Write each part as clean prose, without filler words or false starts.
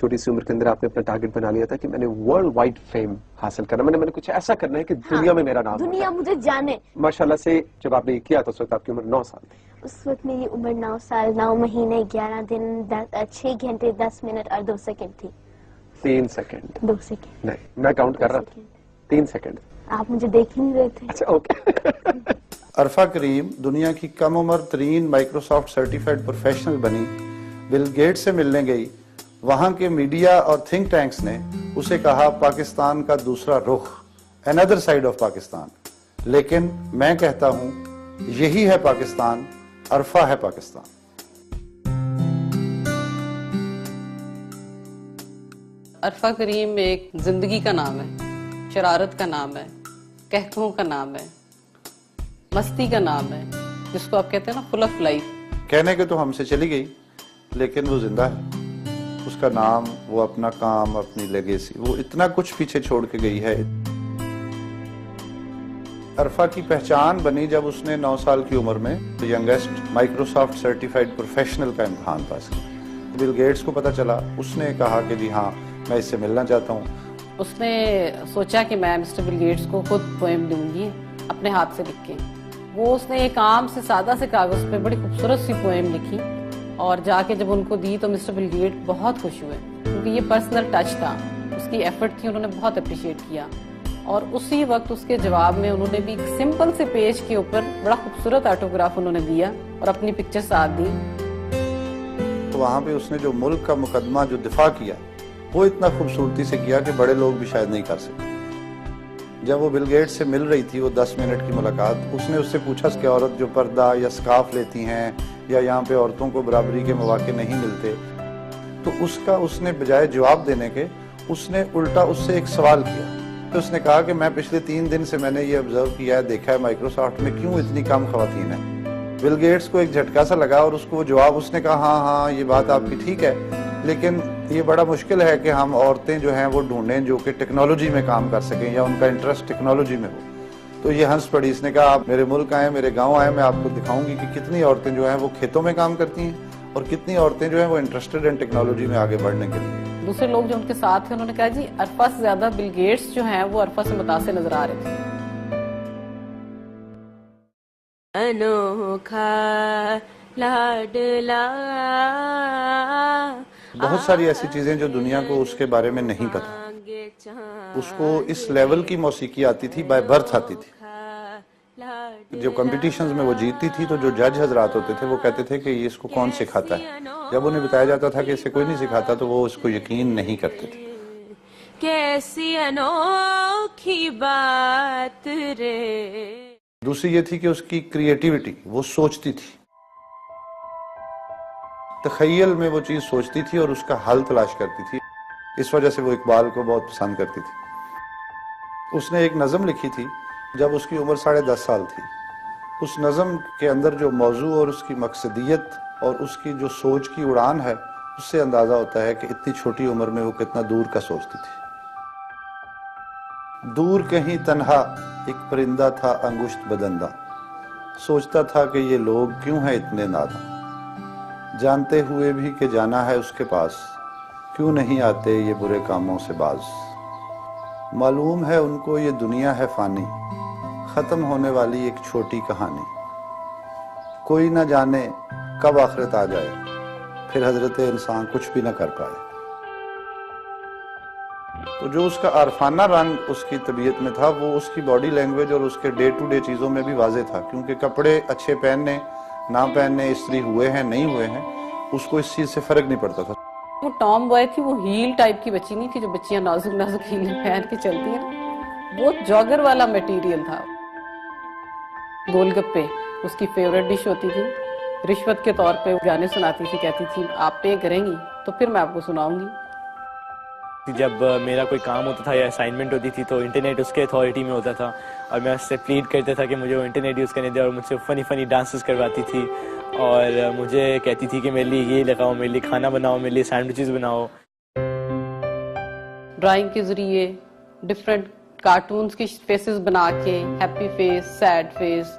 چھوٹی سی عمر کے اندر آپ نے اپنا ٹارگٹ بنا لیا تھا کہ میں نے ورلڈ وائڈ فیم حاصل کرنا، میں نے کچھ ایسا کرنا ہے کہ دنیا میں میرا نام دنیا مجھے جانے. ماشاءاللہ سے جب آپ نے یہ کیا تو اس وقت آپ کی عمر 9 سال تھی. اس وقت میری عمر 9 سال 9 مہینے 11 دن 6 گھنٹے 10 منٹ اور 2 سیکنڈ تھی. 3 سیکنڈ 2 سیکنڈ نہیں، میں کاؤنٹ کر رہا تھا. 3 سیکنڈ. آپ مجھے دیکھ ہی نہیں رہے تھے. اچھا اوکے. عرفہ کریم دنیا کی کم عمر ترین مائکروسافٹ سرٹیفائڈ پروفیشنل بنی، بل گیٹ سے ملنے گئی. وہاں کے میڈیا اور تھنک ٹینکس نے اسے کہا پاکستان کا دوسرا رخ، another side of پاکستان. لیکن میں کہتا ہوں یہی ہے پاکستان، عرفہ ہے پاکستان. عرفہ کریم ایک زندگی کا نام ہے، شرارت کا نام ہے، کہکوں کا نام ہے، مستی کا نام ہے، جس کو آپ کہتے ہیں نا فل آف لائف. کہنے کے تو ہم سے چلی گئی لیکن وہ زندہ ہے. اس کا نام، وہ اپنا کام، اپنی لیگیسی، وہ اتنا کچھ پیچھے چھوڑ کے گئی ہے. عرفہ کی پہچان بنی جب اس نے 9 سال کی عمر میں ینگسٹ مائکروسافٹ سرٹیفائڈ پروفیشنل کا امتحان پاس کیا. بل گیٹس کو پتا چلا، اس نے کہا کہ جی ہاں میں اس سے ملنا چاہتا ہوں. اس نے سوچا کہ میں مسٹر بل گیٹس کو خود پوئم دوں گی اپنے ہاتھ سے لکھ کے. وہ اس نے ایک عام سے سادہ سے کاغذ پہ بڑی خوبصورت سی پوئم لکھی اور جا کے جب ان کو دی تو مسٹر بل گیٹ بہت خوش ہوئے، کیونکہ یہ پرسنل ٹچ تھا، اس کی ایفرٹ تھی، انہوں نے بہت اپریشیٹ کیا. اور اسی وقت اس کے جواب میں انہوں نے بھی ایک سمپل سے پیج کے اوپر بڑا خوبصورت آٹوگراف انہوں نے دیا اور اپنی پکچر ساتھ دی. تو وہاں پہ اس نے جو ملک کا مقدمہ جو دفاع کیا وہ اتنا خوبصورتی سے کیا کہ بڑے لوگ بھی شاید نہیں کر سکتے. جب وہ بل گیٹ سے مل رہی تھی، وہ 10 منٹ کی ملاقات، اس نے اس سے پوچھا کہ عورت جو پردہ یا سکارف لیتی ہیں یا یہاں پہ عورتوں کو برابری کے مواقع نہیں ملتے، تو اس نے بجائے جواب دینے کے اس نے الٹا اس سے ایک سوال کیا. تو اس نے کہا کہ میں پچھلے 3 دن سے میں نے یہ آبزرو کیا ہے، دیکھا ہے مائکروسافٹ میں کیوں اتنی کم خواتین ہیں. بل گیٹس کو ایک جھٹکا سا لگا اور اس کو وہ جواب، اس نے کہا ہاں یہ بات آپ کی ٹھیک ہے، لیکن یہ بڑا مشکل ہے کہ ہم عورتیں جو ہیں وہ ڈھونڈیں جو کہ ٹیکنالوجی میں کام کر سکیں یا ان کا انٹرسٹ ٹیکنالوجی میں ہو. تو یہ ہنس پڑی. اس نے کہا آپ میرے ملک آئیں، میرے گاؤں آئیں، میں آپ کو دکھاؤں گی کہ کتنی عورتیں جو ہیں وہ کھیتوں میں کام کرتی ہیں اور کتنی عورتیں جو ہیں وہ انٹرسٹڈ ہیں ٹیکنالوجی میں آگے بڑھنے کے لیے. دوسرے لوگ جو ان کے ساتھ تھے انہوں نے کہا جی عرفہ سے زیادہ بل گیٹس جو ہیں وہ عرفہ سے متاثر نظر آ رہے تھے. انوکھا لاڈلا. بہت ساری ایسی چیزیں جو دنیا کو اس کے بارے میں نہیں پتا. اس کو اس لیول کی موسیقی آتی تھی، بائی برتھ آتی تھی. جو کمپٹیشنز میں وہ جیتتی تھی تو جو جج حضرات ہوتے تھے وہ کہتے تھے کہ یہ اس کو کون سکھاتا ہے. جب انہیں بتایا جاتا تھا کہ اسے کوئی نہیں سکھاتا تو وہ اس کو یقین نہیں کرتے تھے. کیسی انوکھی بات رے. دوسری یہ تھی کہ اس کی کریٹیوٹی، وہ سوچتی تھی، تخیل میں وہ چیز سوچتی تھی اور اس کا حل تلاش کرتی تھی. اس وجہ سے وہ اقبال کو بہت پسند کرتی تھی. اس نے ایک نظم لکھی تھی جب اس کی عمر 10.5 سال تھی. اس نظم کے اندر جو موضوع اور اس کی مقصدیت اور اس کی جو سوچ کی اڑان ہے، اس سے اندازہ ہوتا ہے کہ اتنی چھوٹی عمر میں وہ کتنا دور کا سوچتی تھی. دور کہیں تنہا ایک پرندہ تھا انگشت بدندہ، سوچتا تھا کہ یہ لوگ کیوں ہیں اتنے ناداں، جانتے ہوئے بھی کہ جانا ہے اس کے پاس، کیوں نہیں آتے یہ برے کاموں سے باز. معلوم ہے ان کو یہ دنیا ہے فانی، ختم ہونے والی ایک چھوٹی کہانی. کوئی نہ جانے کب آخرت آ جائے، پھر حضرت انسان کچھ بھی نہ کر پائے. تو جو اس کا عارفانہ رنگ اس کی طبیعت میں تھا وہ اس کی باڈی لینگویج اور اس کے ڈے ٹو ڈے چیزوں میں بھی واضح تھا، کیونکہ کپڑے اچھے پہننے نہ پہننے، استری ہوئے ہیں نہیں ہوئے ہیں، اس کو اس چیز سے فرق نہیں پڑتا تھا. وہ ٹام بوائے تھی، وہ ہیل ٹائپ کی بچی نہیں تھی جو بچیاں نازک نازک ہیل پہن کے چلتی ہیں. وہ جاگر والا میٹیریل تھا. گول گپے اس کی فیورٹ ڈش ہوتی تھی. رشوت کے طور پہ گانے سناتی تھی، کہتی تھی آپ پے کریں گی تو پھر میں آپ کو سناؤں گی. جب میرا کوئی کام ہوتا تھا یا اسائنمنٹ ہوتی تھی تو انٹرنیٹ اس کے اتھارٹی میں ہوتا تھا اور میں اس سے پلیڈ کرتا تھا کہ مجھے وہ انٹرنیٹ یوز کرنے دے، اور مجھ سے فنی ڈانسز کرواتی تھی اور مجھے کہتی تھی کہ میرے لیے یہ لگاؤ، میرے لیے کھانا بناؤ، میرے لیے سینڈوچز بناؤ. ڈرائنگ کے ذریعے ڈفرینٹ کارٹونز کی فیسز بنا کے، happy face, sad face,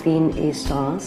3 A stars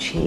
6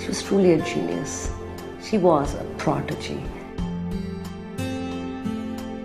She was truly a genius. She was a prodigy.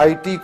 IT